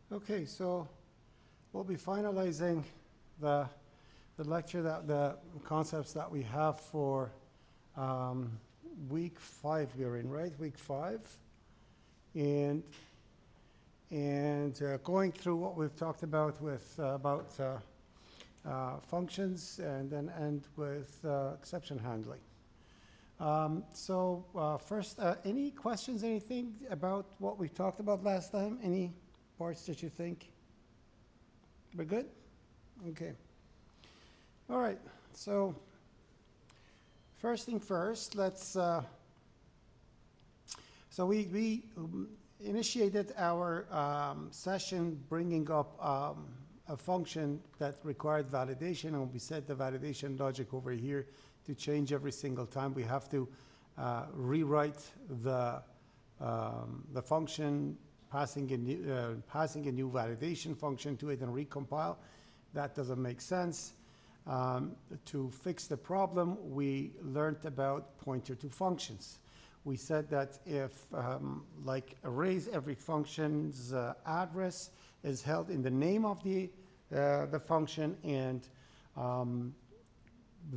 Okay, so we'll be finalizing the lecture, the concepts that we have for week 5 we're in, right? Week 5. And going through what we've talked about with about functions, and then end with exception handling. First, any questions, anything about what we talked about last time? Any parts that you think we're good? Okay. All right. So first thing first, let's. So we initiated our session bringing up a function that required validation, and we set the validation logic over here to change every single time. We have to rewrite the function, passing a new validation function to it and recompile. That doesn't make sense. To fix the problem, we learned about pointer to functions. We said that if, like arrays, every function's address is held in the name of the function, and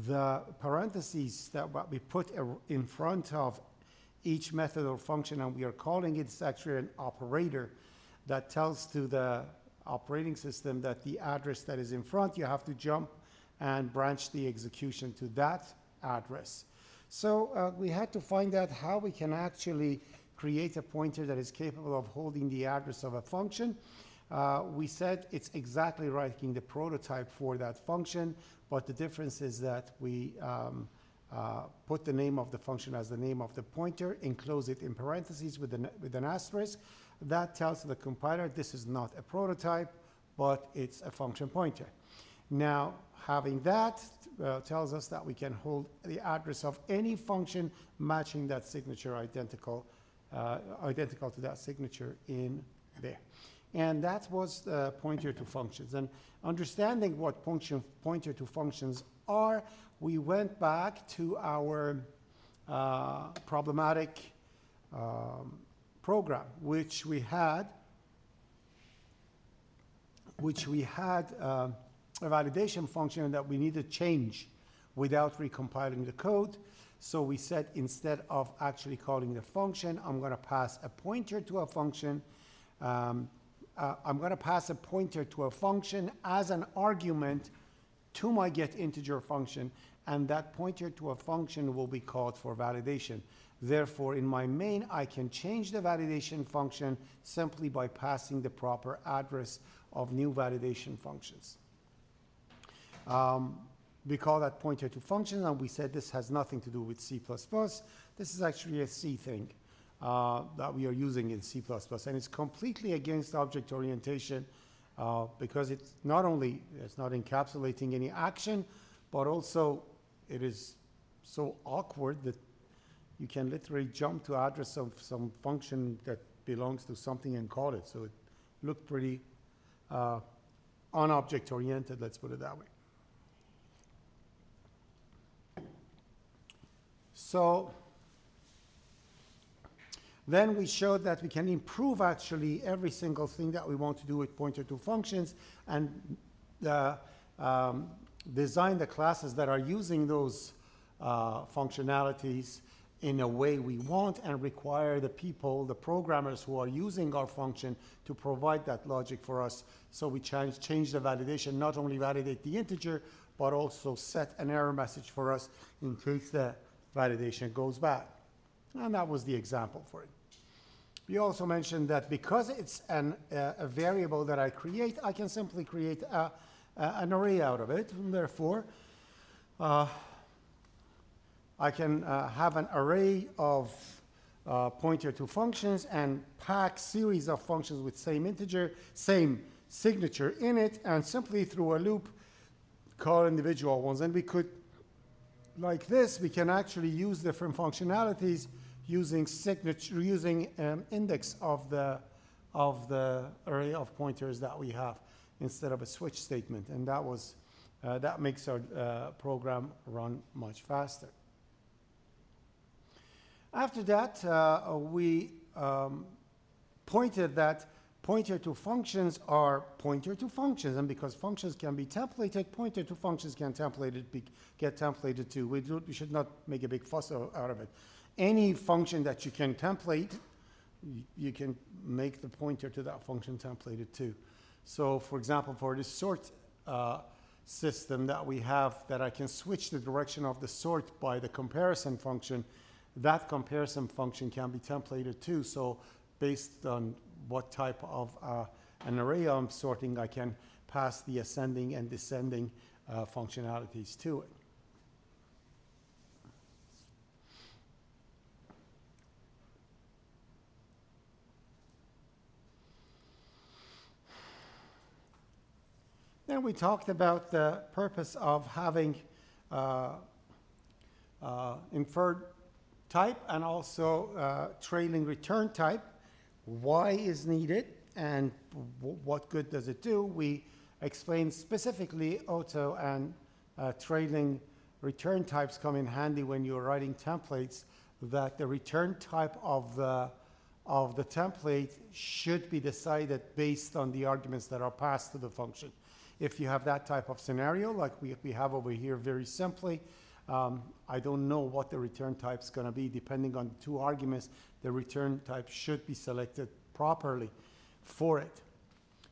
the parentheses that we put in front of each method or function, and we are calling it, it's actually an operator that tells to the operating system that the address that is in front, you have to jump and branch the execution to that address. So we had to find out how we can actually create a pointer that is capable of holding the address of a function. We said it's exactly writing the prototype for that function, but the difference is that we put the name of the function as the name of the pointer, enclose it in parentheses with an asterisk. That tells the compiler this is not a prototype, but it's a function pointer. Now, having that tells us that we can hold the address of any function matching that signature identical to that signature in there. And that was the pointer to functions. And understanding what pointer to functions are, we went back to our problematic program, which we had a validation function that we need to change without recompiling the code. So we said, instead of actually calling the function, I'm going to pass a pointer to a function. I'm going to pass a pointer to a function as an argument to my getInteger function, and that pointer to a function will be called for validation. Therefore, in my main, I can change the validation function simply by passing the proper address of new validation functions. We call that pointer to function, and we said this has nothing to do with C++. This is actually a C thing that we are using in C++, and it's completely against object orientation because it's not only it's not encapsulating any action, but also it is so awkward that you can literally jump to address of some function that belongs to something and call it. So it looked pretty unobject oriented, let's put it that way. So then we showed that we can improve actually every single thing that we want to do with pointer to functions, and design the classes that are using those functionalities in a way we want, and require the people, the programmers who are using our function, to provide that logic for us. So we change the validation, not only validate the integer, but also set an error message for us in case the validation goes bad. And that was the example for it. We also mentioned that because it's a variable that I create, I can simply create an array out of it. And therefore, I can have an array of pointer to functions and pack series of functions with same integer, same signature in it, and simply through a loop call individual ones. And we could, like this, we can actually use different functionalities using signature, using index of the array of pointers that we have instead of a switch statement, and that makes our program run much faster. After that, we pointed that Pointer to functions are pointer to functions, and because functions can be templated, pointer to functions can get templated too. We should not make a big fuss out of it. Any function that you can template, you can make the pointer to that function templated too. So for example, for this sort system that we have, that I can switch the direction of the sort by the comparison function, that comparison function can be templated too. So based on what type of an array I'm sorting, I can pass the ascending and descending functionalities to it. Then we talked about the purpose of having inferred type and also trailing return type. Why is needed and what good does it do? We explained specifically auto and trailing return types come in handy when you're writing templates, that the return type of the template should be decided based on the arguments that are passed to the function. If you have that type of scenario, like we have over here very simply, I don't know what the return type is going to be. Depending on the two arguments, the return type should be selected properly for it.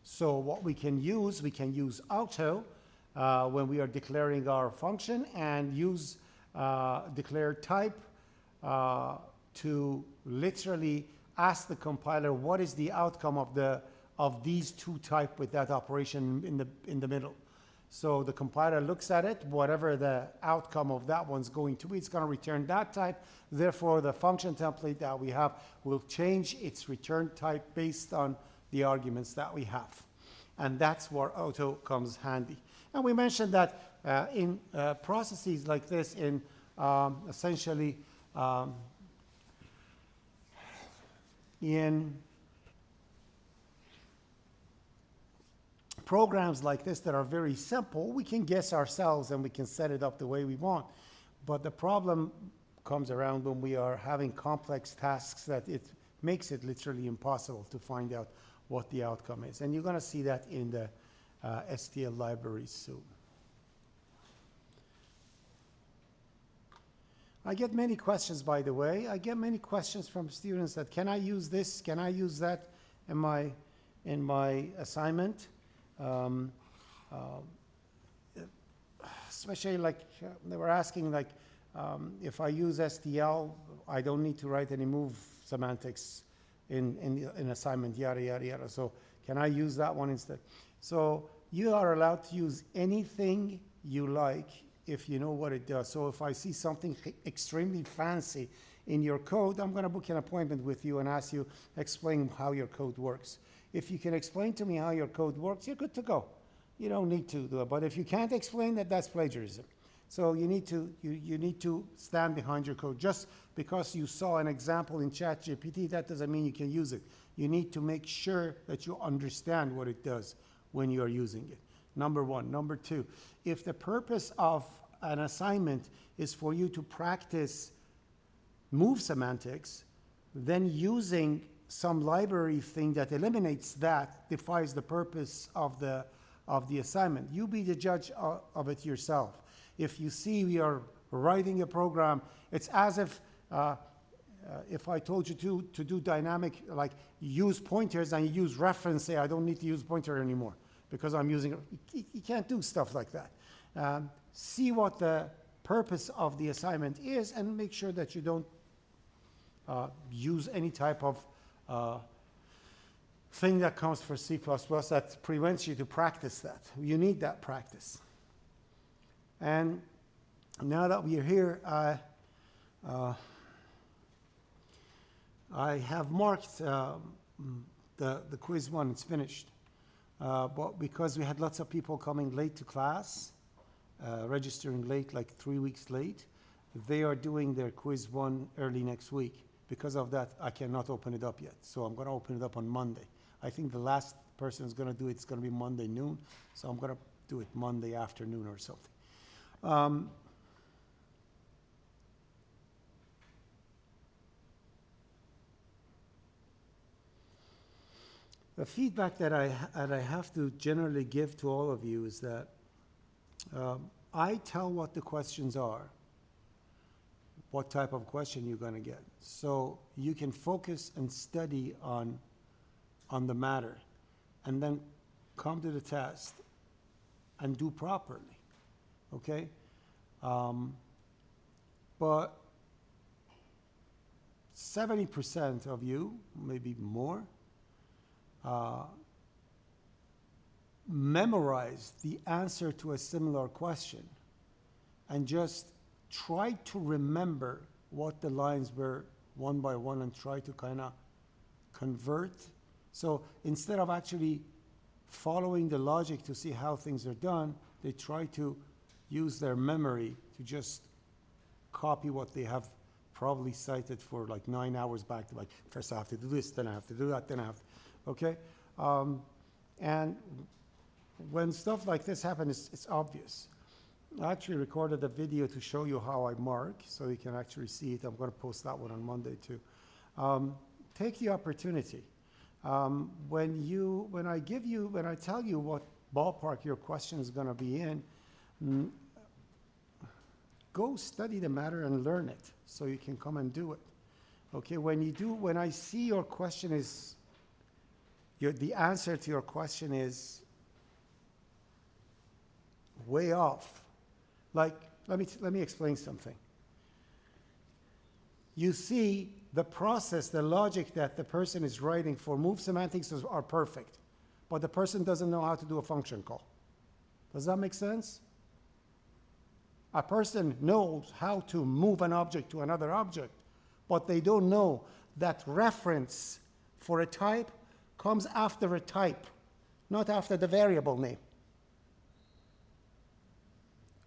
So what we can use auto when we are declaring our function, and use declare type to literally ask the compiler what is the outcome of these two type with that operation in the middle. So the compiler looks at it, whatever the outcome of that one's going to be, it's going to return that type. Therefore, the function template that we have will change its return type based on the arguments that we have. And that's where auto comes handy. And we mentioned that in processes like this, in essentially in programs like this that are very simple, we can guess ourselves and we can set it up the way we want. But the problem comes around when we are having complex tasks that it makes it literally impossible to find out what the outcome is. And you're going to see that in the STL libraries soon. I get many questions, by the way. I get many questions from students that, can I use this? Can I use that in my assignment? Especially like they were asking, like if I use STL, I don't need to write any move semantics in assignment, yada yada yada. So can I use that one instead? So you are allowed to use anything you like if you know what it does. So if I see something extremely fancy in your code, I'm going to book an appointment with you and ask you, explain how your code works. If you can explain to me how your code works, you're good to go. You don't need to do it. But if you can't explain that, that's plagiarism. So you need to stand behind your code. Just because you saw an example in ChatGPT, that doesn't mean you can use it. You need to make sure that you understand what it does when you are using it. Number one. Number two, if the purpose of an assignment is for you to practice move semantics, then using some library thing that eliminates that defies the purpose of the assignment. You be the judge of it yourself. If you see we are writing a program, it's as if I told you to do dynamic, like use pointers and you use reference, say I don't need to use pointer anymore because I'm using it. You can't do stuff like that. See what the purpose of the assignment is and make sure that you don't use any type of thing that comes for C++ that prevents you to practice that. You need that practice. And now that we are here, I have marked the quiz one, it's finished. But because we had lots of people coming late to class, registering late, like 3 weeks late, they are doing their quiz one early next week. Because of that, I cannot open it up yet. So I'm going to open it up on Monday. I think the last person is going to do it, it's going to be Monday noon. So I'm going to do it Monday afternoon or something. the feedback that I have to generally give to all of you is that I tell what the questions are, what type of question you're going to get. So you can focus and study on the matter and then come to the test and do properly, okay? But 70% of you, maybe more, memorize the answer to a similar question and just try to remember what the lines were one by one and try to kind of convert. So instead of actually following the logic to see how things are done, they try to use their memory to just copy what they have probably cited for like 9 hours back to, like, first I have to do this, then I have to do that, then I have to, okay? And when stuff like this happens, it's obvious. I actually recorded a video to show you how I mark, so you can actually see it. I'm going to post that one on Monday too. Take the opportunity. When I tell you what ballpark your question is going to be in, go study the matter and learn it so you can come and do it. Okay, when I see your question is, the answer to your question is way off. Like, let me explain something. You see the process, the logic that the person is writing for move semantics are perfect, but the person doesn't know how to do a function call. Does that make sense? A person knows how to move an object to another object, but they don't know that reference for a type comes after a type, not after the variable name.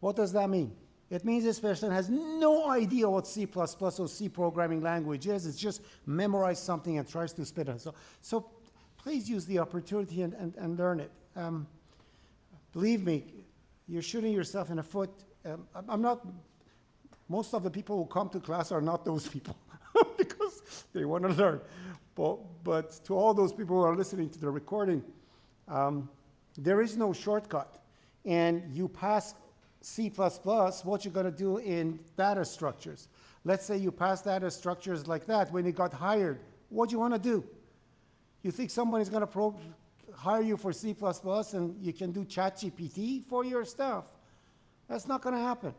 What does that mean? It means this person has no idea what C++ or C programming language is. It's just memorized something and tries to spit it. So please use the opportunity and learn it. Believe me, you're shooting yourself in the foot. Most of the people who come to class are not those people because they want to learn. But to all those people who are listening to the recording, there is no shortcut. And you pass C++, what you're going to do in data structures. Let's say you pass data structures like that. When you got hired, what do you want to do? You think somebody's going to hire you for C++ and you can do ChatGPT for your stuff? That's not going to happen.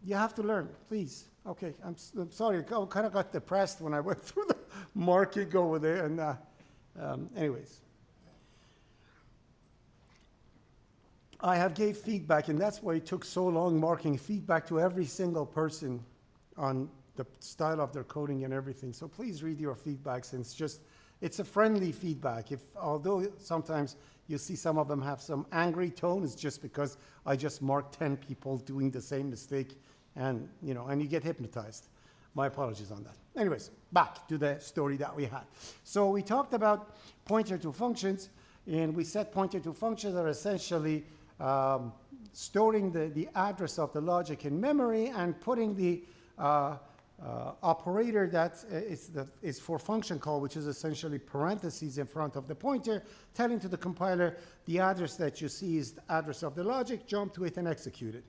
You have to learn, please. Okay, I'm sorry. I kind of got depressed when I went through the marking over there. And anyways. I have gave feedback, and that's why it took so long marking feedback to every single person on the style of their coding and everything. So please read your feedbacks, and it's a friendly feedback. Although sometimes you see some of them have some angry tone, it's just because I just marked 10 people doing the same mistake, and you get hypnotized. My apologies on that. Anyways, back to the story that we had. So we talked about pointer to functions, and we said pointer to functions are essentially storing the address of the logic in memory and putting the operator that is for function call, which is essentially parentheses in front of the pointer, telling to the compiler the address that you see is the address of the logic, jump to it and execute it.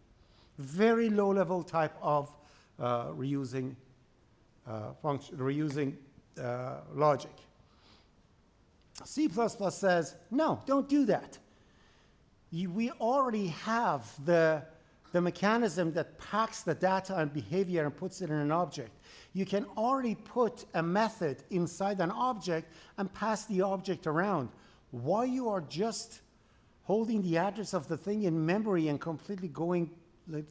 Very low level type of reusing logic. C++ says, no, don't do that. We already have the mechanism that packs the data and behavior and puts it in an object. You can already put a method inside an object and pass the object around. Why you are just holding the address of the thing in memory and completely going, in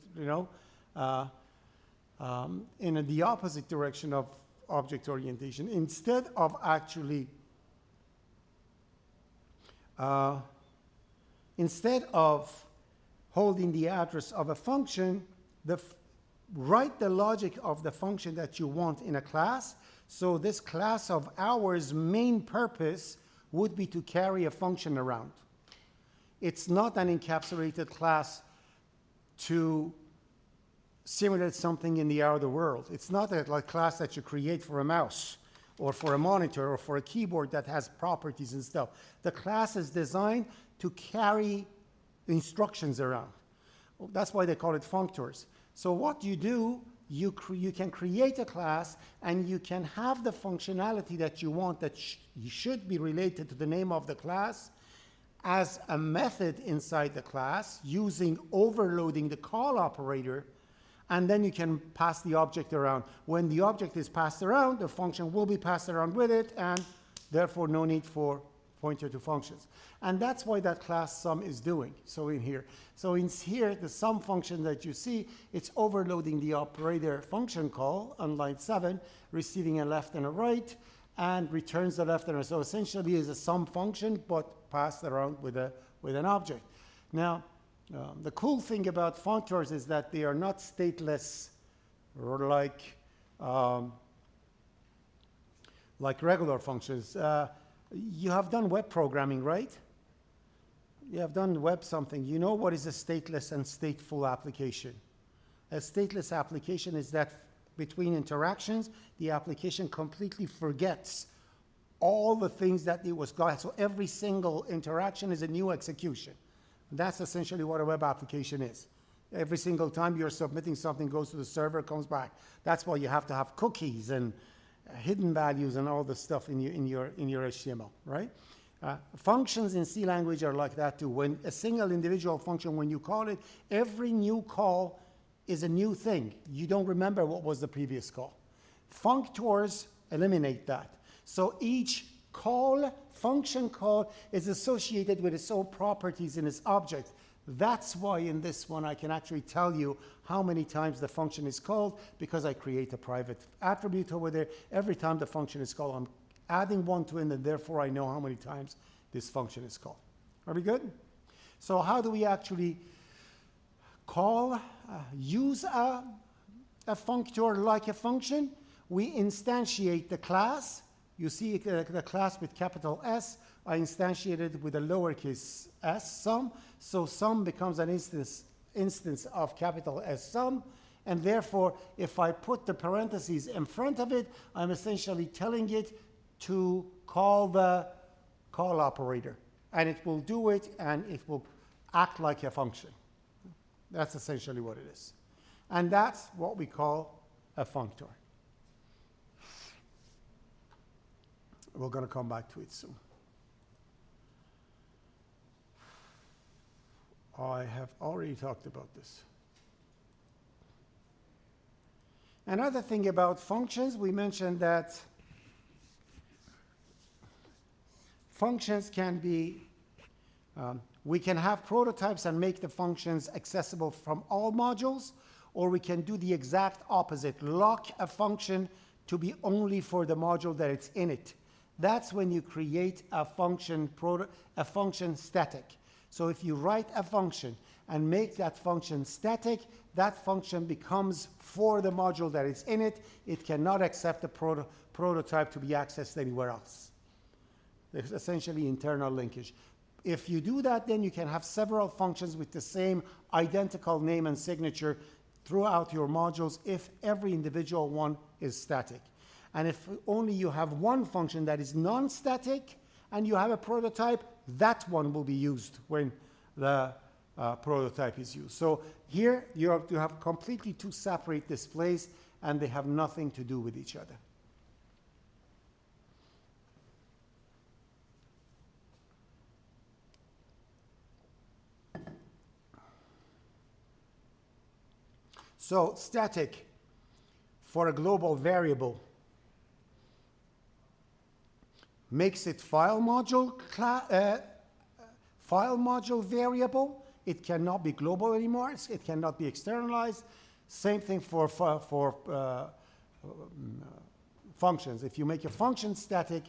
the opposite direction of object orientation, instead of actually instead of holding the address of a function, write the logic of the function that you want in a class. So this class of ours' main purpose would be to carry a function around. It's not an encapsulated class to simulate something in the outer world. It's not a class that you create for a mouse or for a monitor, or for a keyboard that has properties and stuff. The class is designed to carry instructions around. That's why they call it functors. So what you do, you can create a class, and you can have the functionality that you want that should be related to the name of the class as a method inside the class, using overloading the call operator, and then you can pass the object around. When the object is passed around, the function will be passed around with it, and therefore no need for pointer to functions. And that's why that class sum is doing. So in here, the sum function that you see, it's overloading the operator function call on line 7, receiving a left and a right, and returns the left and right. So essentially is a sum function, but passed around with an object. Now, the cool thing about functors is that they are not stateless, or like regular functions. You have done web programming, right? You have done web something. You know what is a stateless and stateful application. A stateless application is that between interactions, the application completely forgets all the things that it was got. So every single interaction is a new execution. That's essentially what a web application is. Every single time you're submitting something, goes to the server, comes back. That's why you have to have cookies and hidden values and all the stuff in your HTML, right? Functions in C language are like that too. When a single individual function, when you call it, every new call is a new thing. You don't remember what was the previous call. Functors eliminate that. So each function call is associated with its own properties in its object. That's why in this one I can actually tell you how many times the function is called, because I create a private attribute over there. Every time the function is called, I'm adding one to it, and therefore I know how many times this function is called. Are we good? So how do we actually use a functor like a function? We instantiate the class. You see the class with capital S. I instantiated with a lowercase s, sum. So sum becomes an instance of capital S sum. And therefore, if I put the parentheses in front of it, I'm essentially telling it to call the call operator. And it will do it, and it will act like a function. That's essentially what it is. And that's what we call a functor. We're going to come back to it soon. I have already talked about this. Another thing about functions, we mentioned that functions can be, we can have prototypes and make the functions accessible from all modules, or we can do the exact opposite, lock a function to be only for the module that it's in it. That's when you create a function static. So if you write a function and make that function static, that function becomes for the module that is in it. It cannot accept the prototype to be accessed anywhere else. There's essentially internal linkage. If you do that, then you can have several functions with the same identical name and signature throughout your modules if every individual one is static. And if only you have one function that is non-static and you have a prototype, that one will be used when the prototype is used. So here you have completely two separate displays, and they have nothing to do with each other. So static for a global variable makes it file module variable. It cannot be global anymore. It cannot be externalized. Same thing for functions. If you make a function static,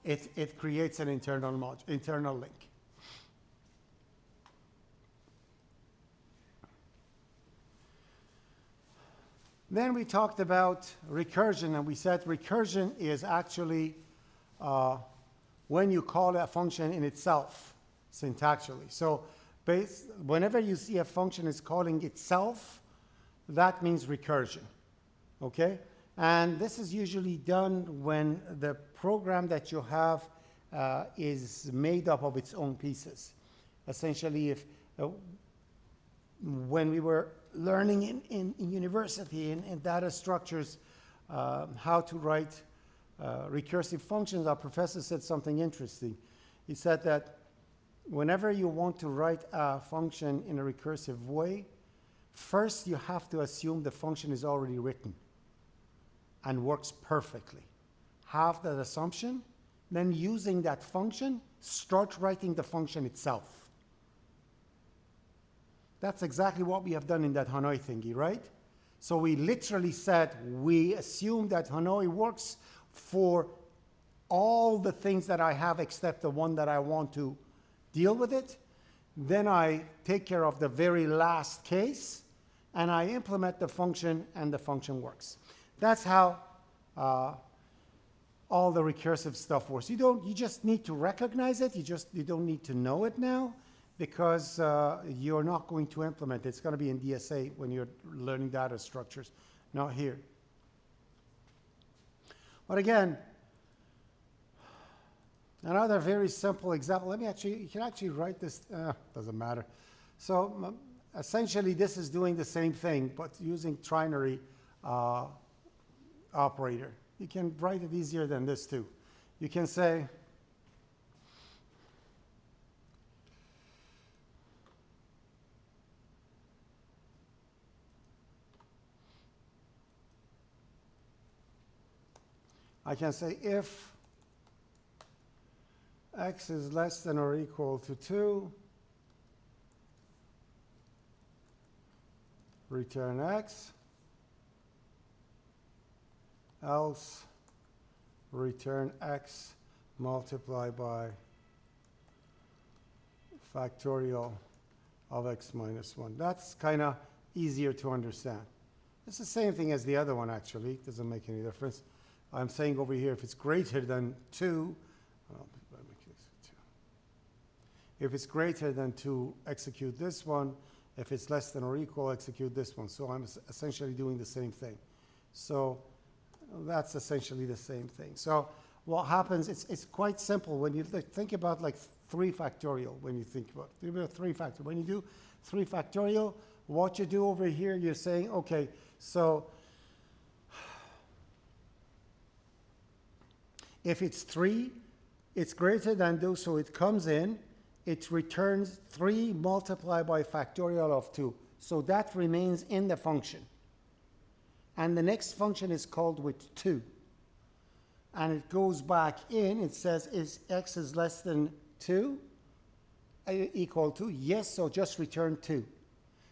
it creates an internal link. Then we talked about recursion, and we said recursion is actually when you call a function in itself, syntactically. So whenever you see a function is calling itself, that means recursion, okay? And this is usually done when the program that you have is made up of its own pieces. Essentially, if when we were learning in university in data structures how to write recursive functions, our professor said something interesting. He said that whenever you want to write a function in a recursive way, first you have to assume the function is already written and works perfectly. Have that assumption, then using that function, start writing the function itself. That's exactly what we have done in that Hanoi thingy, right? So we literally said, we assume that Hanoi works for all the things that I have except the one that I want to deal with it. Then I take care of the very last case, and I implement the function, and the function works. That's how all the recursive stuff works. You just need to recognize it. You don't need to know it now, because you're not going to implement it. It's going to be in DSA when you're learning data structures, not here. But again, another very simple example. You can actually write this, doesn't matter. So essentially this is doing the same thing, but using trinary operator. You can write it easier than this too. You can say, if x is less than or equal to 2, return x, else return x multiplied by factorial of x minus 1. That's kind of easier to understand. It's the same thing as the other one, actually. It doesn't make any difference. I'm saying over here, if it's greater than 2, if it's greater than 2, execute this one. If it's less than or equal, execute this one. So I'm essentially doing the same thing. So that's essentially the same thing. So what happens, it's quite simple when you think about like 3 factorial, when you think about 3 factorial. When you do 3 factorial, what you do over here, you're saying, okay, so if it's 3, it's greater than those, so it comes in, it returns 3 multiplied by factorial of 2. So that remains in the function. And the next function is called with 2. And it goes back in, it says, is x is less than 2, equal to, yes, so just return 2.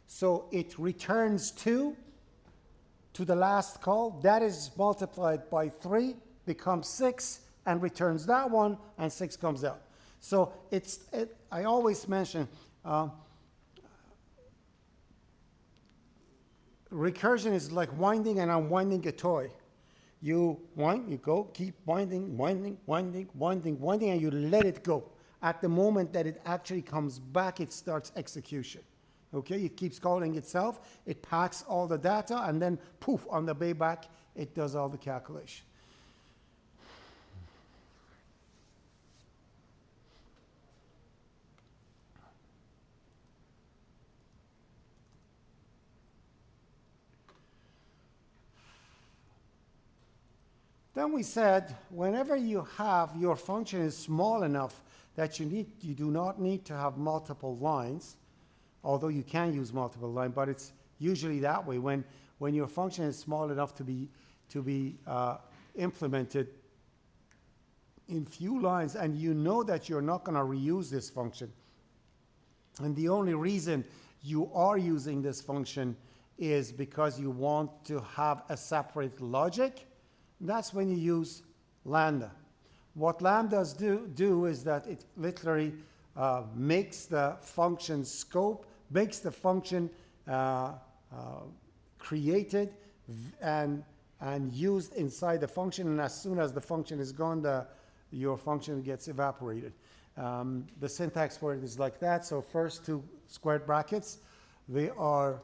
So it returns 2 to the last call, that is multiplied by 3, becomes 6, and returns that one, and 6 comes out. So I always mention recursion is like winding and unwinding a toy. You wind, you go, keep winding, and you let it go. At the moment that it actually comes back, it starts execution. Okay, it keeps calling itself, it packs all the data, and then poof, on the way back, it does all the calculation. Then we said, whenever you have your function is small enough that you do not need to have multiple lines, although you can use multiple lines, but it's usually that way. When your function is small enough to be implemented in few lines, and you know that you're not going to reuse this function, and the only reason you are using this function is because you want to have a separate logic, that's when you use lambda. What lambdas do is that it literally makes the function scope, makes the function created and used inside the function, and as soon as the function is gone, your function gets evaporated. The syntax for it is like that. So first 2 squared brackets, they are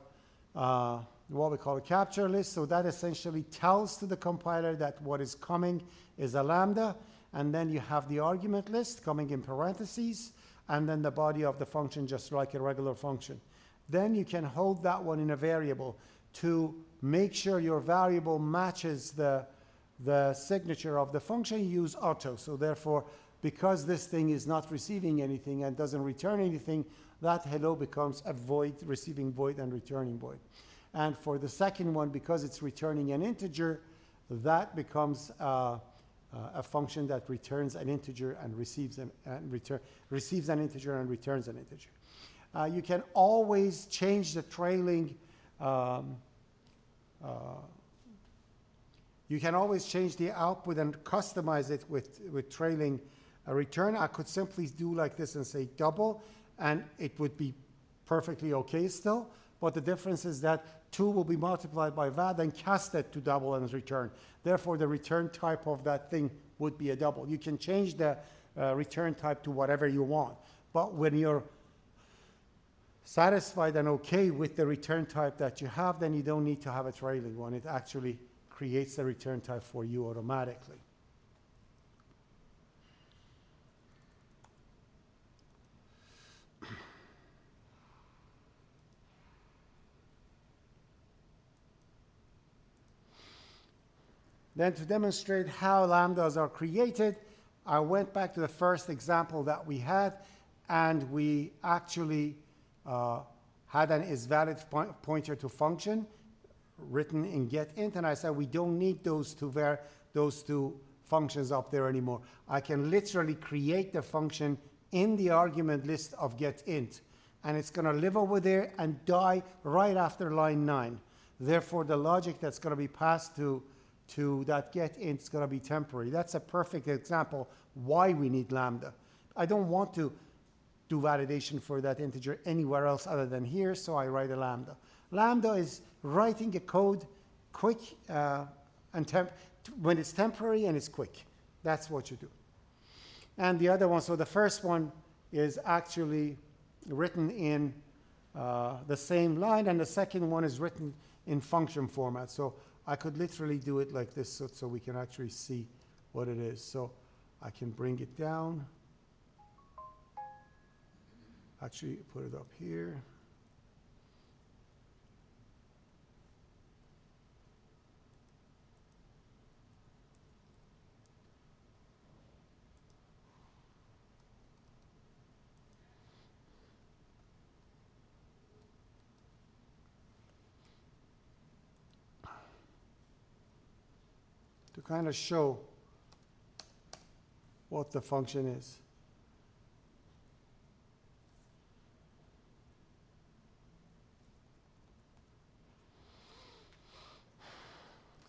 what we call a capture list. So that essentially tells to the compiler that what is coming is a lambda, and then you have the argument list coming in parentheses, and then the body of the function just like a regular function. Then you can hold that one in a variable to make sure your variable matches the signature of the function. You use auto. So therefore, because this thing is not receiving anything and doesn't return anything, that hello becomes a void, receiving void and returning void. And for the second one, because it's returning an integer, that becomes a function that returns an integer and receives an integer and returns an integer. You can always change the trailing. You can always change the output and customize it with trailing a return. I could simply do like this and say double, and it would be perfectly okay still. But the difference is that 2 will be multiplied by that and casted to double and return. Therefore, the return type of that thing would be a double. You can change the return type to whatever you want. But when you're satisfied and okay with the return type that you have, then you don't need to have a trailing one. It actually creates the return type for you automatically. Then to demonstrate how lambdas are created, I went back to the first example that we had, and we actually had an isValid pointer to function written in getInt, and I said we don't need those two functions up there anymore. I can literally create the function in the argument list of getInt, and it's going to live over there and die right after line 9. Therefore, the logic that's going to be passed to that getInt is going to be temporary. That's a perfect example why we need lambda. I don't want to do validation for that integer anywhere else other than here, so I write a lambda. Lambda is writing a code quick and when it's temporary and it's quick. That's what you do. And the other one, so the first one is actually written in the same line, and the second one is written in function format. So I could literally do it like this so we can actually see what it is. So I can bring it down. Actually, put it up here. To kind of show what the function is.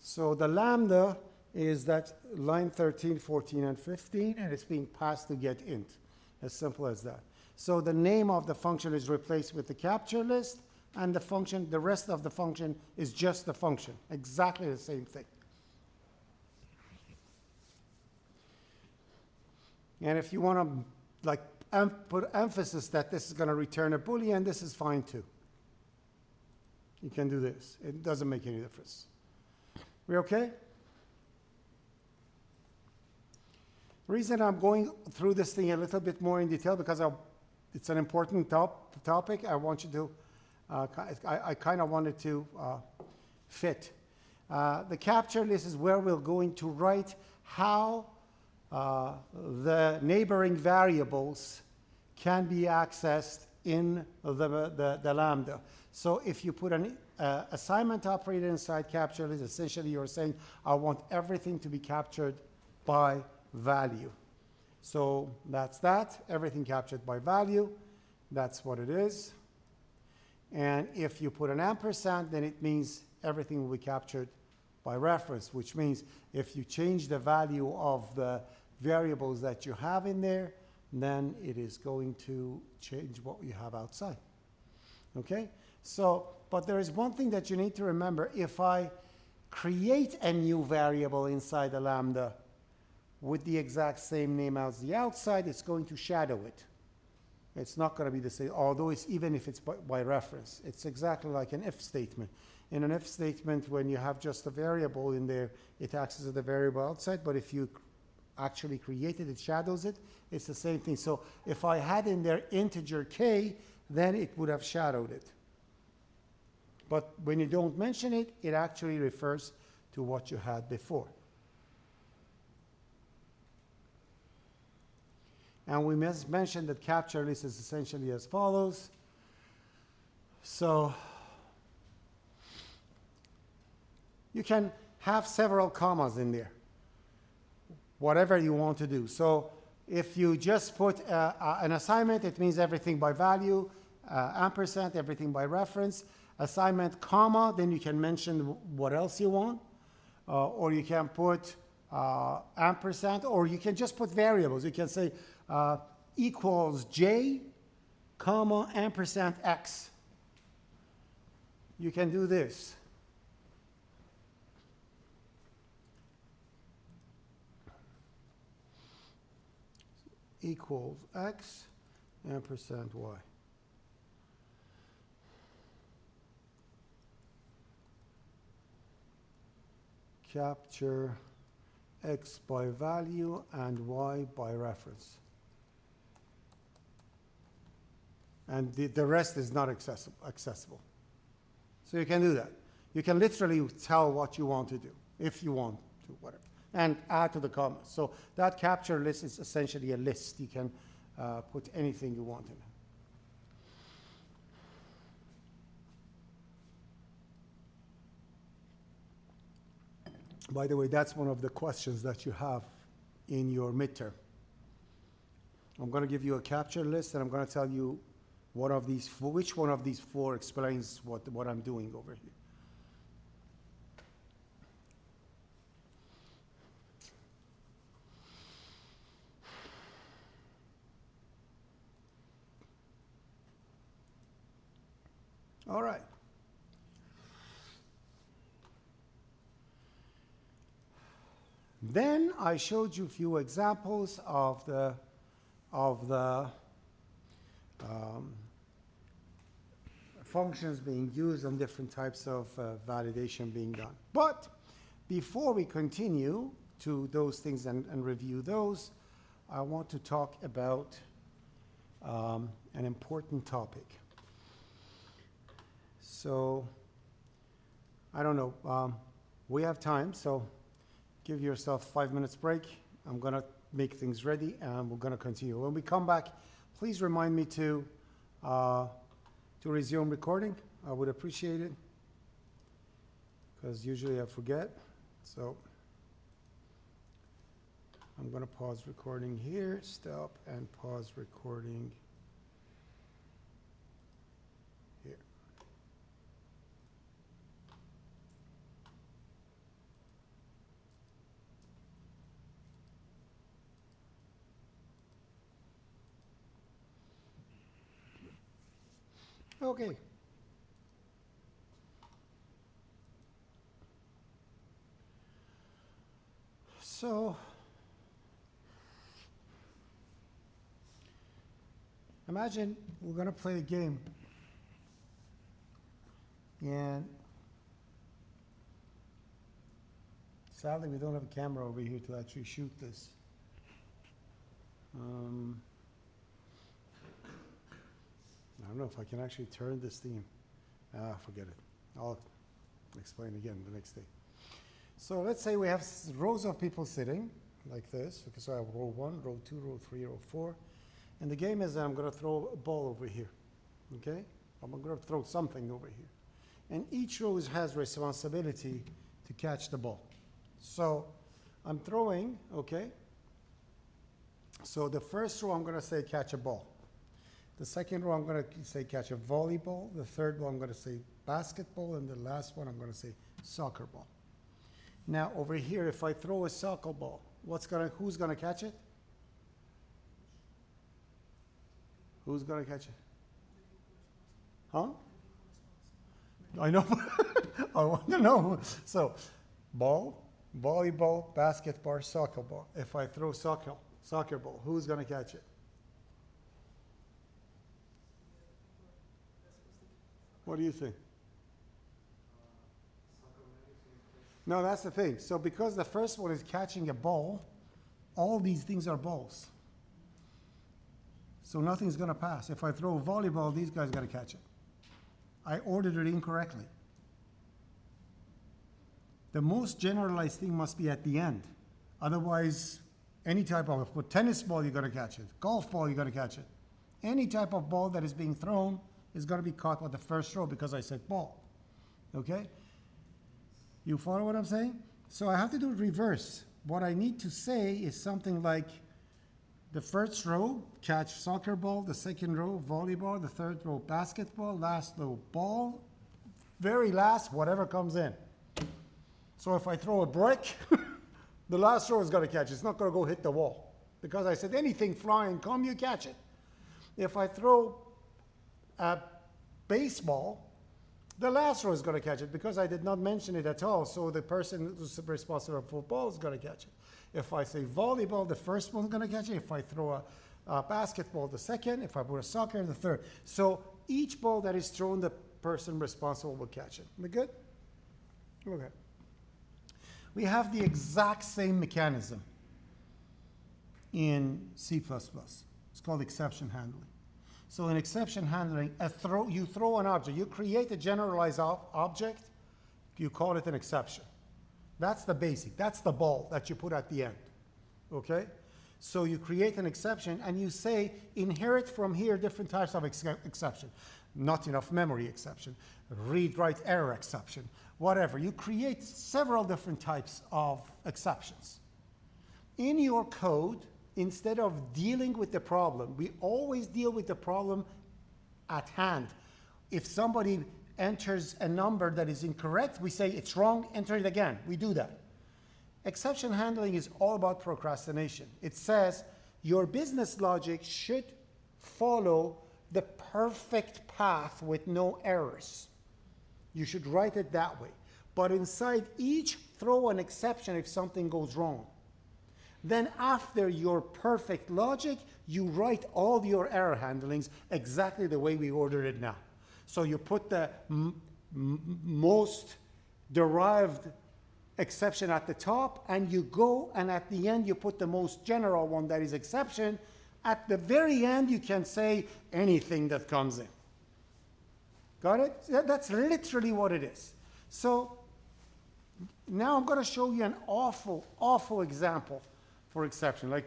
So the lambda is that line 13, 14, and 15, and it's being passed to getInt. As simple as that. So the name of the function is replaced with the capture list, and the rest of the function is just the function. Exactly the same thing. And if you want to put emphasis that this is going to return a Boolean, this is fine too. You can do this. It doesn't make any difference. We okay? The reason I'm going through this thing a little bit more in detail because it's an important topic. I want you to, I kind of wanted to fit. The capture list is where we're going to write how the neighboring variables can be accessed in the lambda. So if you put an assignment operator inside capture list, essentially you're saying, I want everything to be captured by value. So that's that, everything captured by value. That's what it is. And if you put an ampersand, then it means everything will be captured by reference, which means if you change the value of the variables that you have in there, then it is going to change what you have outside. Okay? So, but there is one thing that you need to remember. If I create a new variable inside the lambda with the exact same name as the outside, it's going to shadow it. It's not going to be the same, although it's even if it's by reference. It's exactly like an if statement. In an if statement, when you have just a variable in there, it acts as the variable outside, but if you actually create it, it shadows it. It's the same thing. So if I had in there integer k, then it would have shadowed it. But when you don't mention it, it actually refers to what you had before. And we must mention that capture list is essentially as follows. So you can have several commas in there, whatever you want to do. So if you just put an assignment, it means everything by value, ampersand, everything by reference, assignment, comma, then you can mention what else you want. Or you can put ampersand, or you can just put variables. You can say equals j, comma, ampersand x. You can do this. Equals x, ampersand y. Capture x by value and y by reference. And the rest is not accessible. So you can do that. You can literally tell what you want to do, if you want to, whatever, and add to the comments. So that capture list is essentially a list. You can put anything you want in it. By the way, that's one of the questions that you have in your midterm. I'm going to give you a capture list, and I'm going to tell you which one of these four explains what I'm doing over here. All right. Then I showed you a few examples of the functions being used and different types of validation being done. But before we continue to those things and review those, I want to talk about an important topic. So, I don't know, we have time, so give yourself 5 minutes break. I'm going to make things ready, and we're going to continue. When we come back, please remind me to resume recording. I would appreciate it, because usually I forget. So I'm going to pause recording here, stop, and pause recording here. Okay. So imagine we're going to play a game, and sadly we don't have a camera over here to actually shoot this. I don't know if I can actually turn this theme. Forget it. I'll explain again the next day. So let's say we have rows of people sitting like this. Okay, so I have row 1, row 2, row 3, row 4. And the game is I'm going to throw a ball over here. Okay? I'm going to throw something over here. And each row has responsibility to catch the ball. So I'm throwing, okay? So the first row I'm going to say catch a ball. The second row I'm going to say catch a volleyball. The third row I'm going to say basketball. And the last one I'm going to say soccer ball. Now over here, if I throw a soccer ball, who's going to catch it? Who's going to catch it? Huh? I know. I want to know. So ball, volleyball, basketball, soccer ball. If I throw soccer ball, who's going to catch it? What do you think? No, that's the thing. So because the first one is catching a ball, all these things are balls. So nothing's going to pass. If I throw a volleyball, these guys got to catch it. I ordered it incorrectly. The most generalized thing must be at the end. Otherwise, any type of, with tennis ball, you're going to catch it. Golf ball, you're going to catch it. Any type of ball that is being thrown is going to be caught with the first row because I said ball. Okay? You follow what I'm saying? So I have to do it reverse. What I need to say is something like the first row, catch soccer ball, the second row, volleyball, the third row, basketball, last row, ball, very last, whatever comes in. So if I throw a brick, the last row is going to catch it. It's not going to go hit the wall. Because I said anything flying, come, you catch it. If I throw a baseball, the last row is going to catch it because I did not mention it at all. So the person who's responsible for football is going to catch it. If I say volleyball, the first one's going to catch it. If I throw a basketball, the second. If I put a soccer, the third. So each ball that is thrown, the person responsible will catch it. We good? Okay. We have the exact same mechanism in C++. It's called exception handling. So in exception handling, you throw an object. You create a generalized object. You call it an exception. That's the basic. That's the ball that you put at the end. Okay? So you create an exception, and you say, inherit from here different types of exception. Not enough memory exception. Read-write error exception. Whatever. You create several different types of exceptions. In your code, instead of dealing with the problem, we always deal with the problem at hand. If somebody enters a number that is incorrect, we say it's wrong, enter it again. We do that. Exception handling is all about procrastination. It says your business logic should follow the perfect path with no errors. You should write it that way. But inside each, throw an exception if something goes wrong. Then after your perfect logic, you write all your error handlings exactly the way we ordered it now. So you put the most derived exception at the top, and you go, and at the end you put the most general one that is exception. At the very end, you can say anything that comes in. Got it? That's literally what it is. So now I'm going to show you an awful example for exception, like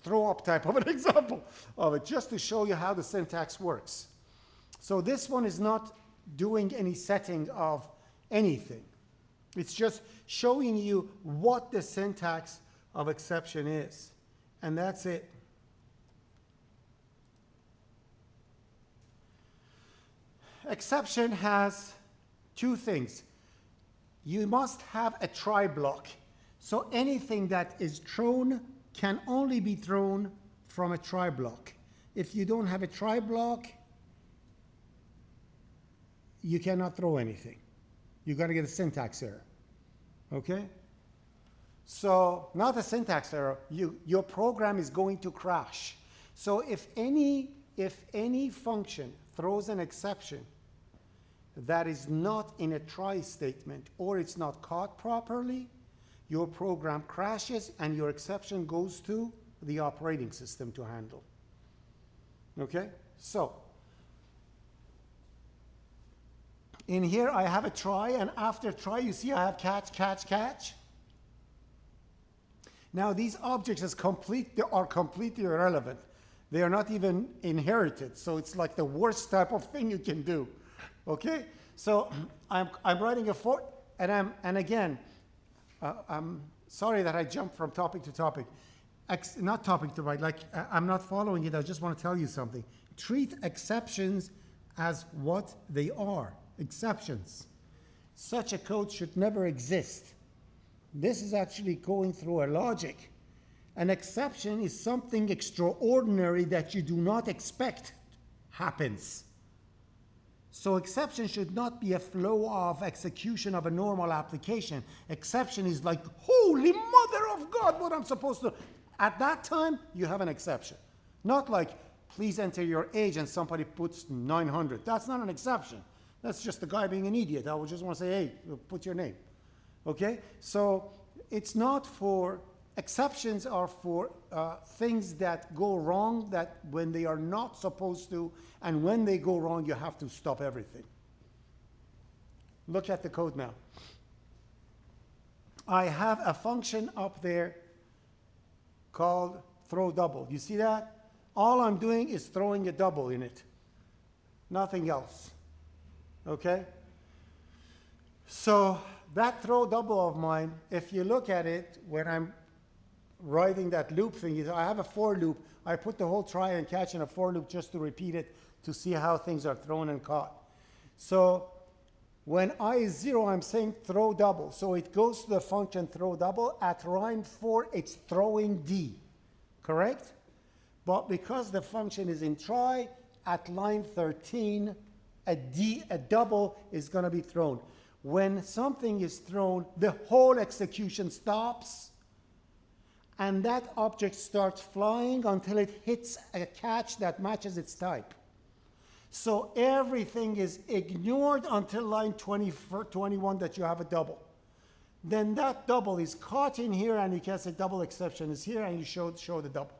throw up type of an example of it, just to show you how the syntax works. So this one is not doing any setting of anything. It's just showing you what the syntax of exception is. And that's it. Exception has two things. You must have a try block. So anything that is thrown can only be thrown from a try block. If you don't have a try block, you cannot throw anything. You got to get a syntax error. Okay? So not a syntax error. Your program is going to crash. So if any function throws an exception that is not in a try statement, or it's not caught properly, your program crashes and your exception goes to the operating system to handle. Okay? So in here I have a try, and after try you see I have catch, catch, catch. Now these objects are completely irrelevant. They are not even inherited, so it's like the worst type of thing you can do. Okay? So I'm writing a for, and again, I'm sorry that I jumped from topic to topic. Not topic to right, like I'm not following it, I just want to tell you something. Treat exceptions as what they are, exceptions. Such a code should never exist. This is actually going through a logic. An exception is something extraordinary that you do not expect happens. So exception should not be a flow of execution of a normal application. Exception is like, holy mother of God, what I'm supposed to. At that time, you have an exception. Not like, please enter your age and somebody puts 900. That's not an exception. That's just the guy being an idiot. I would just want to say, hey, put your name. Okay? So it's not for, exceptions are for things that go wrong, that when they are not supposed to, and when they go wrong, you have to stop everything. Look at the code now. I have a function up there called throw double. You see that? All I'm doing is throwing a double in it. Nothing else. Okay? So that throw double of mine, if you look at it, when I'm writing that loop thing, I have a for loop. I put the whole try and catch in a for loop just to repeat it to see how things are thrown and caught. So when I is 0, I'm saying throw double. So it goes to the function throw double. At line 4, it's throwing D. Correct? But because the function is in try, at line 13, a double is going to be thrown. When something is thrown, the whole execution stops, and that object starts flying until it hits a catch that matches its type. So everything is ignored until line 21 that you have a double. Then that double is caught in here, and you can say double exception is here, and you show the double.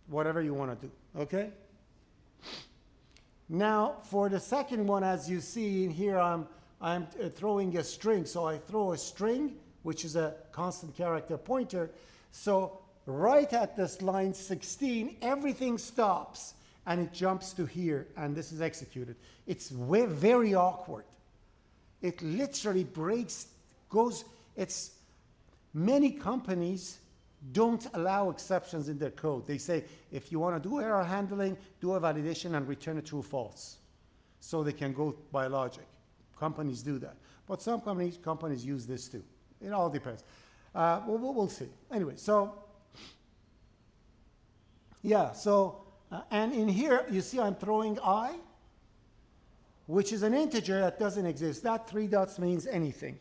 Whatever you want to do, okay? Now, for the second one, as you see in here, I'm throwing a string. So I throw a string, which is a constant character pointer. So right at this line 16, everything stops, and it jumps to here, and this is executed. It's very awkward. It literally breaks, many companies don't allow exceptions in their code. They say, if you want to do error handling, do a validation and return a true false. So they can go by logic. Companies do that. But some companies use this too. It all depends. We'll see. Anyway, so, yeah, so, and in here, you see I'm throwing I, which is an integer that doesn't exist. That 3 dots means anything.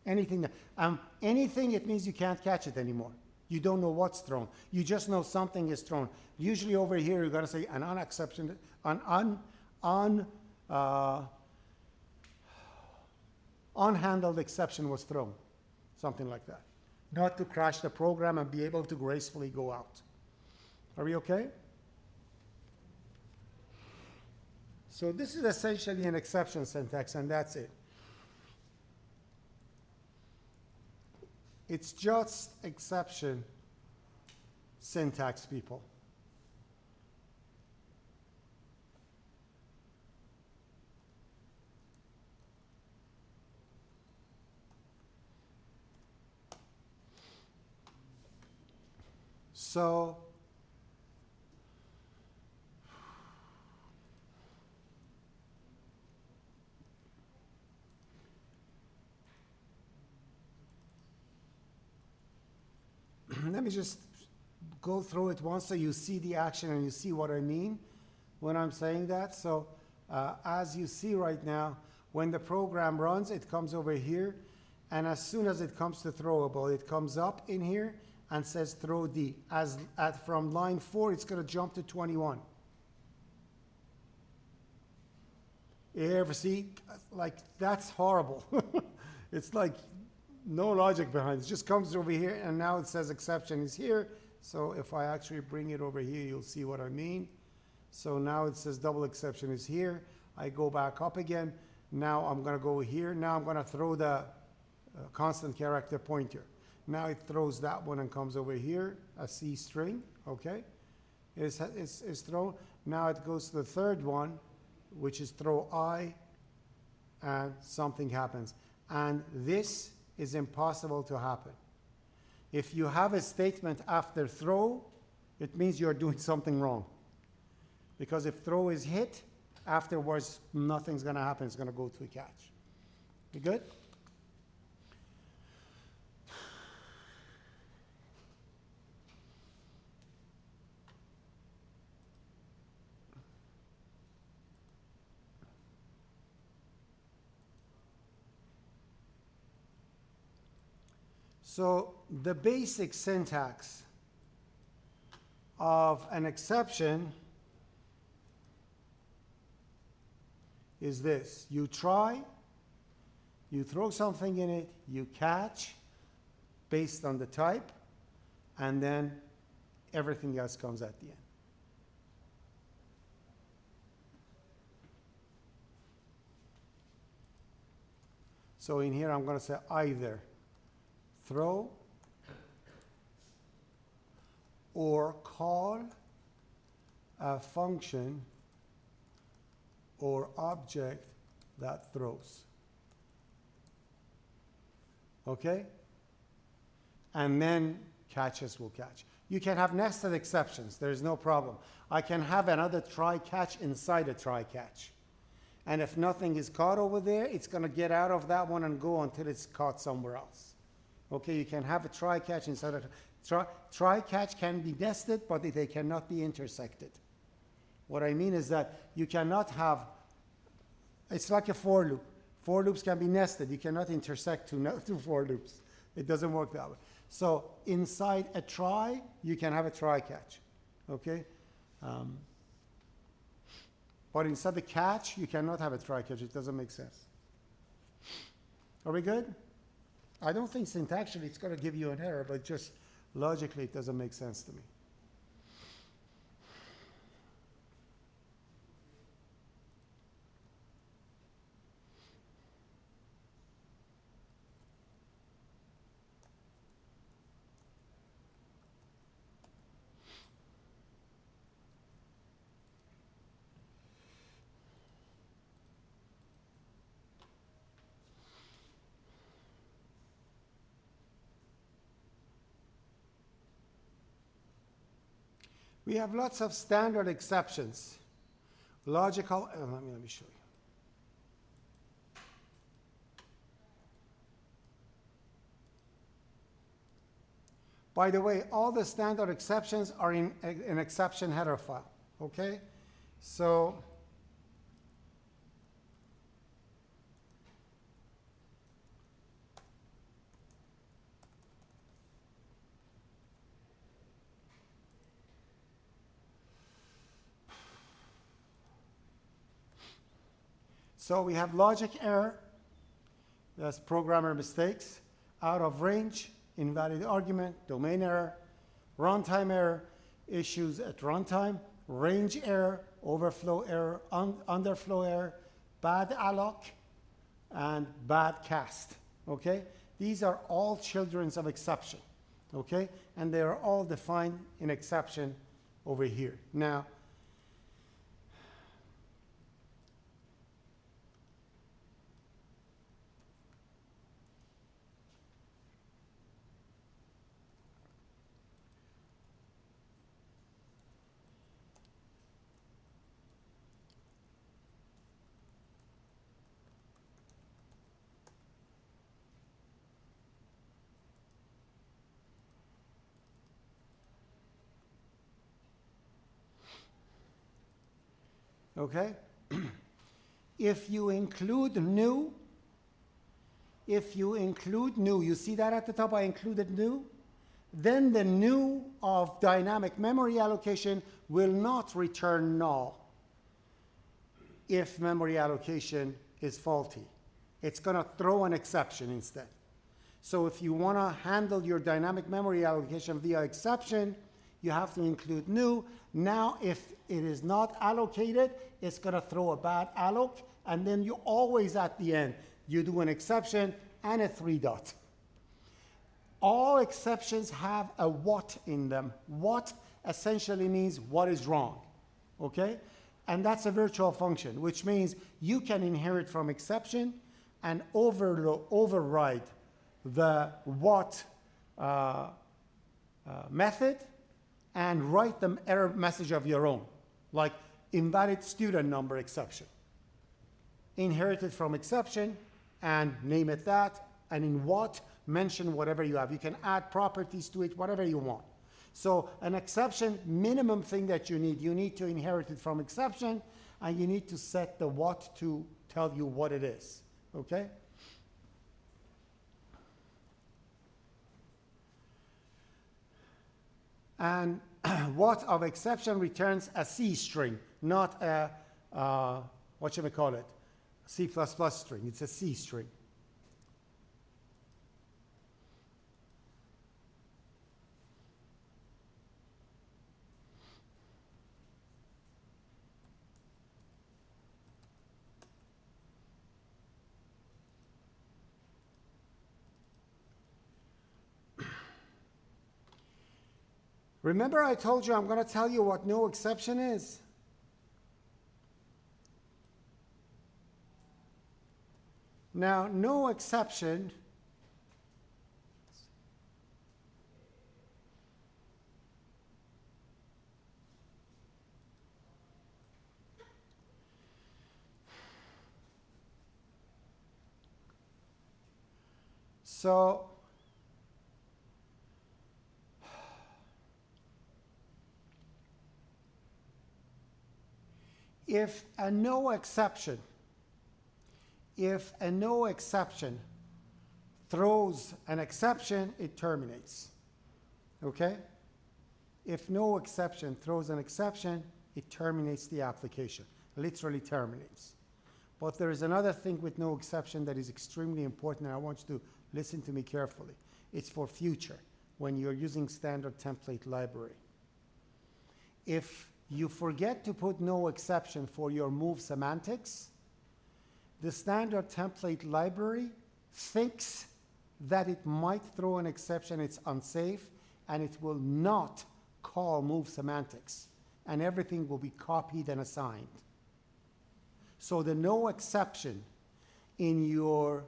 Anything, it means you can't catch it anymore. You don't know what's thrown. You just know something is thrown. Usually over here, you've got to say an unexception, unhandled exception was thrown. Something like that. Not to crash the program and be able to gracefully go out. Are we okay? So this is essentially an exception syntax, and that's it. It's just exception syntax, people. So let me just go through it once so you see the action and you see what I mean when I'm saying that. So as you see right now, when the program runs, it comes over here, and as soon as it comes to throwable, it comes up in here and says throw D. From line 4, it's going to jump to 21. You ever see? Like, that's horrible. It's like no logic behind it. It just comes over here, and now it says exception is here. So if I actually bring it over here, you'll see what I mean. So now it says double exception is here. I go back up again. Now I'm going to go here. Now I'm going to throw the constant character pointer. Now it throws that one and comes over here, a C string, okay? It's thrown. Now it goes to the third one, which is throw I, and something happens. And this is impossible to happen. If you have a statement after throw, it means you're doing something wrong. Because if throw is hit, afterwards nothing's going to happen. It's going to go to a catch. You good? So the basic syntax of an exception is this. You try, You throw something in it, you catch based on the type, and then everything else comes at the end. So in here, I'm going to say either throw or call a function or object that throws. Okay? And then catches will catch. You can have nested exceptions. There's no problem. I can have another try-catch inside a try-catch. And if nothing is caught over there, it's going to get out of that one and go until it's caught somewhere else. Okay, you can have a try-catch inside a try-catch can be nested, but they cannot be intersected. What I mean is that you cannot have, it's like a for loop. For loops can be nested. You cannot intersect two for loops. It doesn't work that way. So inside a try, you can have a try-catch. Okay? But inside the catch, you cannot have a try-catch. It doesn't make sense. Are we good? I don't think syntactically it's going to give you an error, but just logically it doesn't make sense to me. We have lots of standard exceptions. Logical, let me show you. By the way, all the standard exceptions are in an exception header file, okay? So we have logic error, that's programmer mistakes, out of range, invalid argument, domain error, runtime error, issues at runtime, range error, overflow error, underflow error, bad alloc, and bad cast, okay? These are all children of exception, okay? And they are all defined in exception over here. Now, okay? If you include new, you see that at the top, I included new? Then the new of dynamic memory allocation will not return null if memory allocation is faulty. It's going to throw an exception instead. So if you want to handle your dynamic memory allocation via exception, you have to include new. Now, if it is not allocated, it's going to throw a bad alloc, and then you always at the end, you do an exception and a 3 dot. All exceptions have a what in them. What essentially means what is wrong, okay? And that's a virtual function, which means you can inherit from exception and override the what method and write the error message of your own, like invalid student number exception. Inherited from exception and name it that, and in what, mention whatever you have. You can add properties to it, whatever you want. So an exception, minimum thing that you need to inherit it from exception, and you need to set the what to tell you what it is, okay? And what of exception returns a C string, not a, what should we call it? C++ string. It's a C string. Remember I told you I'm going to tell you what no exception is? Now, no exception so if a no exception throws an exception, it terminates. Okay? If no exception throws an exception, it terminates the application. Literally terminates. But there is another thing with no exception that is extremely important, and I want you to listen to me carefully. It's for future, when you're using standard template library. If you forget to put no exception for your move semantics, the standard template library thinks that it might throw an exception, it's unsafe, and it will not call move semantics, and everything will be copied and assigned. So the no exception in your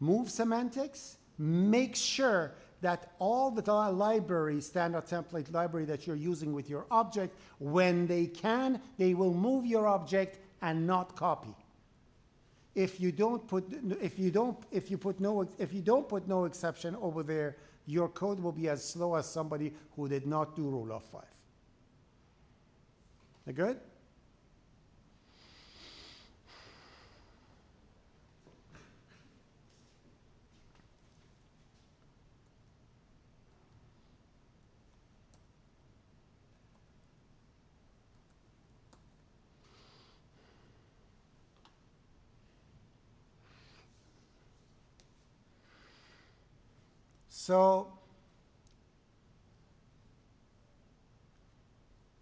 move semantics makes sure that all the library, standard template library that you're using with your object, when they can, they will move your object and not copy. If you don't put no exception over there, your code will be as slow as somebody who did not do rule of 5. That good? So,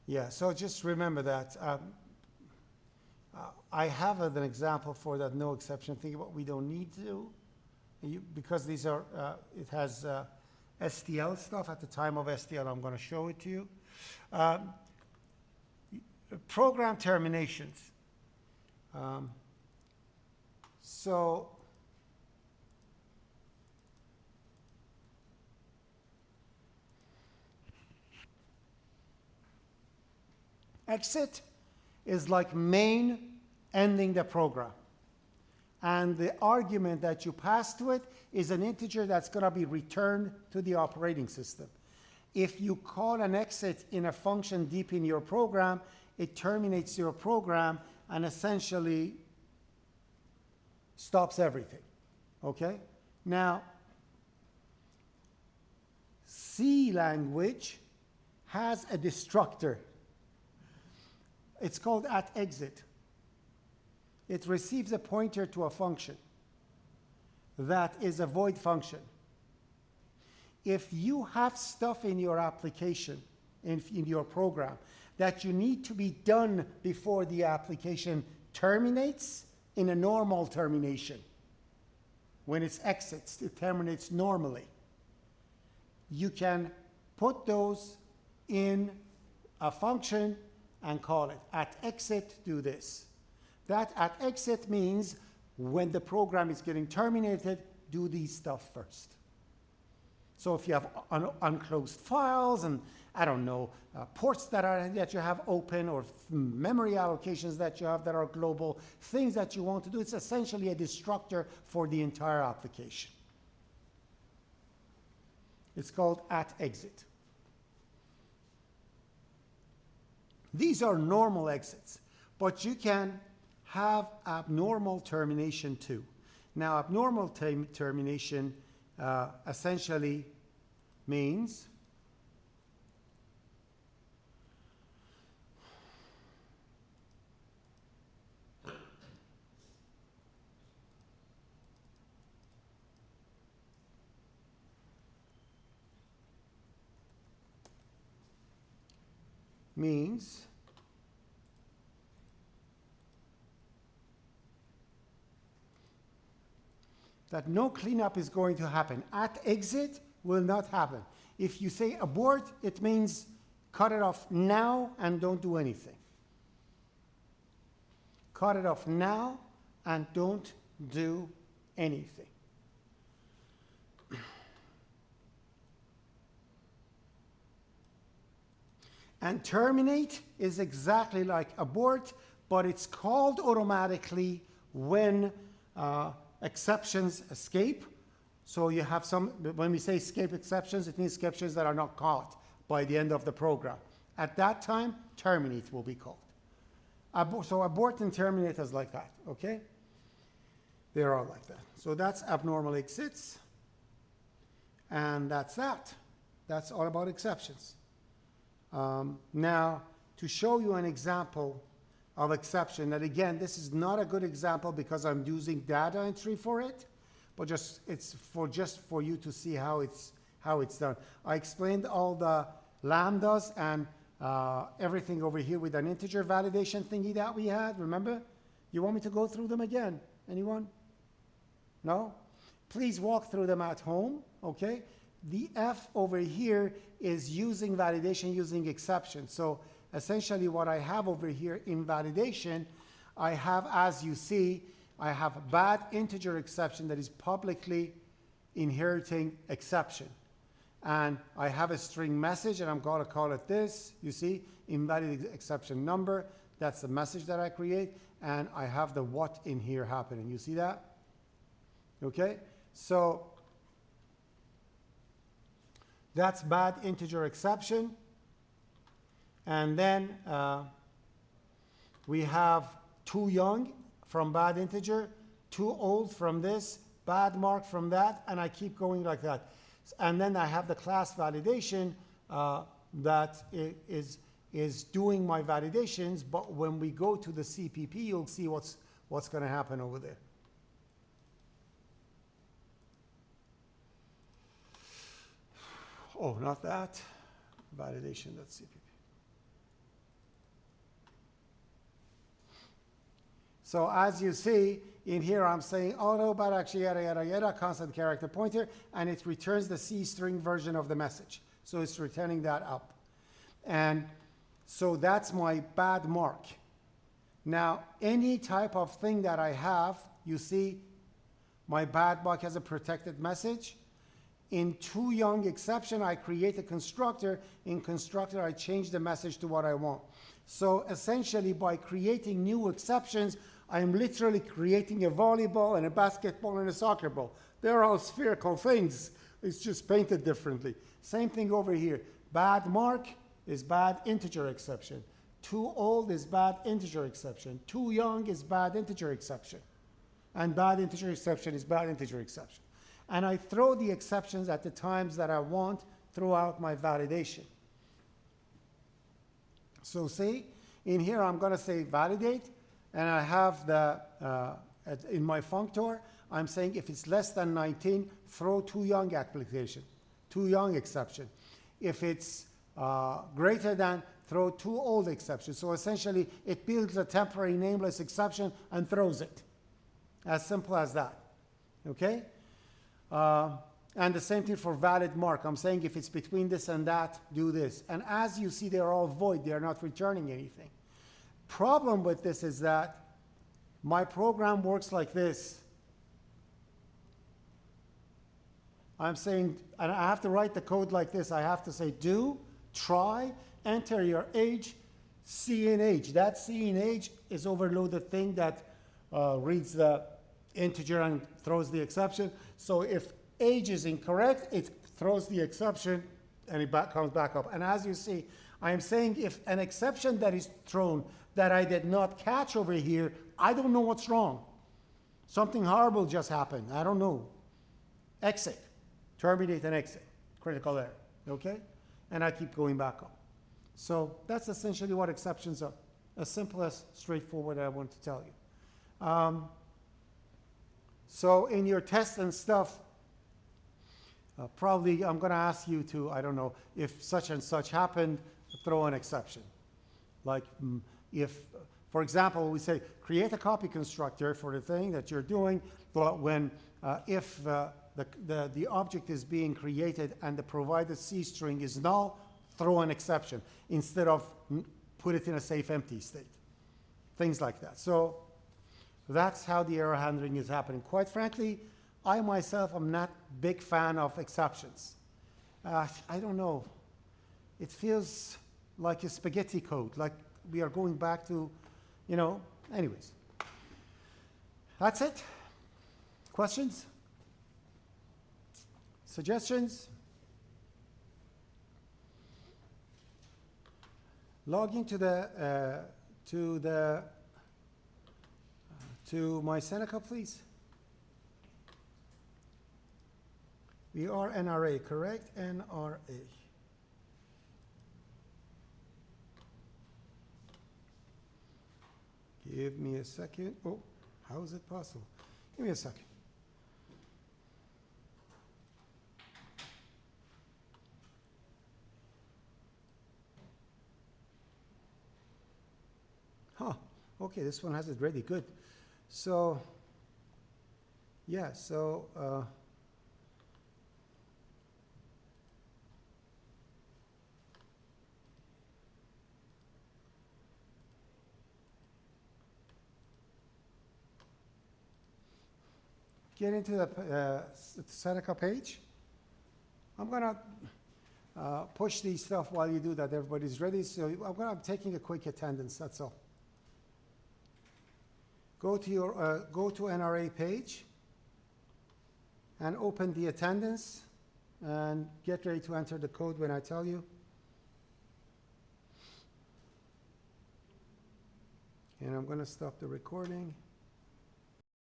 yeah, so just remember that. I have an example for that no exception thing, but we don't need to, because these are, it has STL stuff. At the time of STL, I'm going to show it to you. Program terminations. So, exit is like main ending the program. And the argument that you pass to it is an integer that's going to be returned to the operating system. If you call an exit in a function deep in your program, it terminates your program and essentially stops everything. Okay? Now, C language has a destructor. It's called @exit. It receives a pointer to a function that is a void function. If you have stuff in your application, in your program, that you need to be done before the application terminates in a normal termination, when it exits, it terminates normally, you can put those in a function and call it @exit, do this. That @exit means when the program is getting terminated, do these stuff first. So if you have unclosed files and, I don't know, ports that you have open, or memory allocations that you have that are global, things that you want to do, it's essentially a destructor for the entire application. It's called @exit. These are normal exits, but you can have abnormal termination too. Now, abnormal termination essentially means that no cleanup is going to happen. @exit will not happen. If you say abort, it means cut it off now and don't do anything. Cut it off now and don't do anything. And terminate is exactly like abort, but it's called automatically when exceptions escape. So you have some, when we say escape exceptions, it means exceptions that are not caught by the end of the program. At that time, terminate will be called. So abort and terminate is like that, okay? They're all like that. So that's abnormal exits. And that's that. That's all about exceptions. Now, to show you an example of exception, that again, this is not a good example because I'm using data entry for it, but it's just for you to see how it's done. I explained all the lambdas and everything over here with an integer validation thingy that we had, remember? You want me to go through them again? Anyone? No? Please walk through them at home, okay? The F over here is using validation using exception. So essentially what I have over here in validation, I have, as you see, I have a bad integer exception that is publicly inheriting exception. And I have a string message, and I'm going to call it this. You see, invalid exception number. That's the message that I create. And I have the what in here happening. You see that? Okay? So that's bad integer exception. And then we have too young from bad integer, too old from this, bad mark from that, and I keep going like that. And then I have the class validation that is doing my validations, but when we go to the CPP, you'll see what's going to happen over there. Oh, not that. Validation.cpp. So as you see, in here I'm saying auto, but actually yada, yada, yada, constant character pointer, and it returns the C string version of the message. So it's returning that up. And so that's my bad mark. Now, any type of thing that I have, you see, my bad mark has a protected message. In too young exception, I create a constructor. In constructor, I change the message to what I want. So essentially, by creating new exceptions, I'm literally creating a volleyball and a basketball and a soccer ball. They're all spherical things. It's just painted differently. Same thing over here. Bad mark is bad integer exception. Too old is bad integer exception. Too young is bad integer exception. And bad integer exception is bad integer exception. And I throw the exceptions at the times that I want throughout my validation. So see, in here I'm going to say validate, and I have the, in my functor, I'm saying if it's less than 19, throw too young application, too young exception. If it's greater than, throw too old exception. So essentially, it builds a temporary nameless exception and throws it. As simple as that, okay? And the same thing for valid mark. I'm saying if it's between this and that, do this. And as you see, they're all void. They're not returning anything. Problem with this is that my program works like this. I'm saying, and I have to write the code like this. I have to say do, try, enter your age, C in age. That C in age is overloaded thing that reads the integer and throws the exception. So if age is incorrect, it throws the exception and it comes back up. And as you see, I am saying if an exception that is thrown that I did not catch over here, I don't know what's wrong. Something horrible just happened. I don't know. Exit. Terminate and exit. Critical error. Okay? And I keep going back up. So that's essentially what exceptions are. As simple as straightforward I want to tell you. So in your tests and stuff, probably I'm going to ask you to, I don't know, if such and such happened, throw an exception. Like if, for example, we say create a copy constructor for the thing that you're doing, but when if the object is being created and the provided C string is null, throw an exception instead of put it in a safe empty state. Things like that. So that's how the error handling is happening. Quite frankly, I myself am not big fan of exceptions. I don't know. It feels like a spaghetti code, like we are going back to, anyways. That's it. Questions? Suggestions? Log into to my Seneca, please. We are NRA, correct? NRA. Give me a second. Oh, how is it possible? Give me a second. Huh. Okay, this one has it ready. Good. So, yeah, so get into the Seneca page. I'm going to push these stuff while you do that. Everybody's ready. So I'm taking a quick attendance, that's all. Go to NRA page and open the attendance and get ready to enter the code when I tell you. And I'm going to stop the recording.